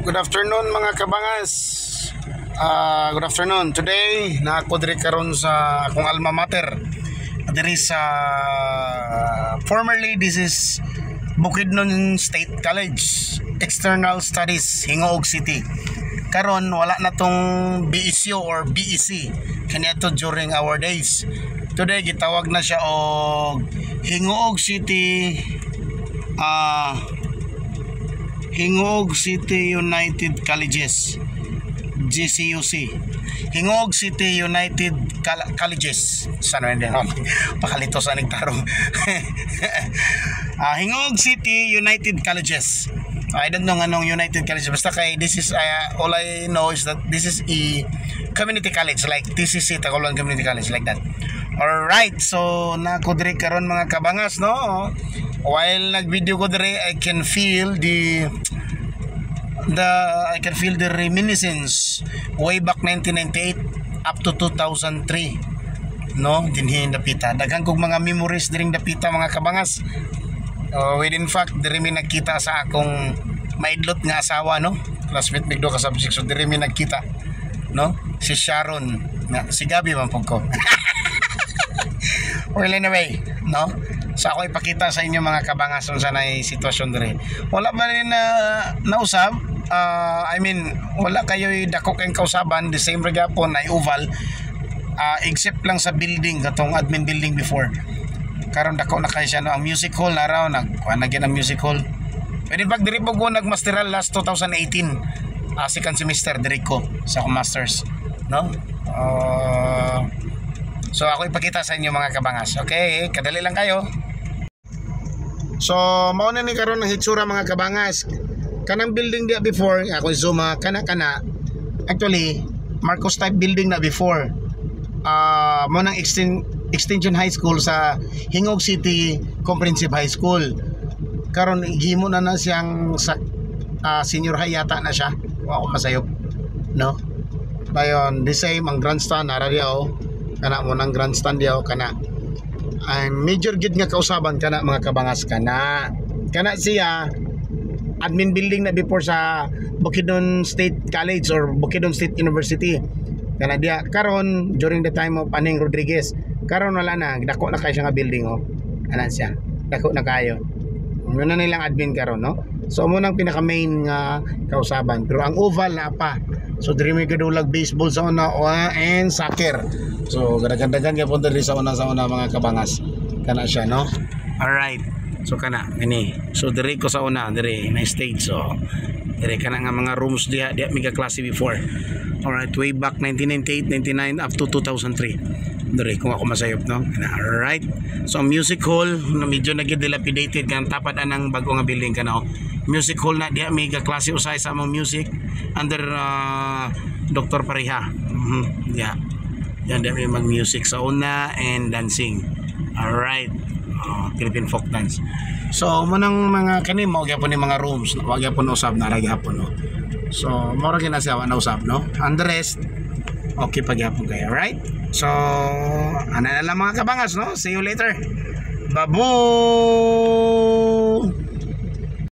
Good afternoon mga kabangas. Good afternoon. Today na ako diri karon sa akong alma mater. Diri sa formerly this is Bukidnon State College, External Studies, Hingoog City. Karon wala na tong BECU or BEC kaniadto during our days. Today gitawag na siya og Hingoog City Hingoog City United Colleges, GCUC. Hingoog City United Colleges. Saan na din? Pakalito sa nagtarong. Hingoog City United Colleges. I don't know anong United College. Basta kay this is all I know is that this is a community college like TCC, Tacloban Community College, like that. Alright, so nakudiri karon mga kabangas, no? While nag-video ko dire, I can feel the reminiscence way back 1998 up to 2003, no? Dinhi dapita daghan kog mga memories diring dapita mga kabangas. In fact diri mi nagkita sa akong maidlot nga asawa, no? Classmate mig do ka subject, so diri mi nagkita, no? Si Sharon nga si Gabi man pud ko. Well, anyway, no? So ako ipakita sa inyo mga kabangas kung saan ay sitwasyon dire. Wala ba rin na nausab? I mean, wala kayo dako kayong kausaban. The same regapon ay oval, except lang sa building, katong admin building before. Karon dako na kayo siya, no? Ang music hall na raw, nagkuhanagyan ang music hall. Pwede pag diri po ko nagmasteral last 2018, second semester diri ko sa akong masters, no? So ako ipakita sa inyo mga kabangas. Okay, kadali lang kayo. So mauna ni karon ng hitsura mga kabangas. Kanang building dia before, ako zoom kana actually Marcos type building na before. Mo nang Extension High School sa Hingoog City Comprehensive High School. Karon gihimo na siyang sa senior high yata na siya. Wa ko masayop, no? Dayon the same ang grandstand ara dia kana mo nang grandstand dia kana ay major gid nga kausaban kana mga kabangas kana siya admin building na before sa Bukidnon State College or Bukidnon State University. Kana dia karon during the time of Aning Rodriguez. Karon wala na, dako na kayo siya nga building ana siya. Dako na kayo. Mo na nilang admin karon, no? So mo nang pinaka main nga kausaban. Pero ang oval na pa. So diri may gadulag baseball sa una and soccer. So gadagan-dagan gyapon diri sa una mga kabangas. Kana siya, no? All right. So kana ini. So diri ko sa una, diri na stage. So diri kana nga mga rooms diha mega klase before. All right, way back 1998, 99 up to 2003. Diri kung ako masayop, no? All right. So music hall na medyo nagdilapidated kan tapat anang bago nga building kana. Music hall na diha mega klase usay sa among music under Dr. Pariha. Yeah. Yan diha may mag-music sa una and dancing. All right. Philippine folk dance. So munang mga kani mao gyapon ni mga rooms, no? Wa gyapon usab na ra gyapon, no? So mao ra gyud na siya na usab, no? And the rest okay pa gyapon kayo, right? So ana na lang mga kabangas, no? See you later. Babu.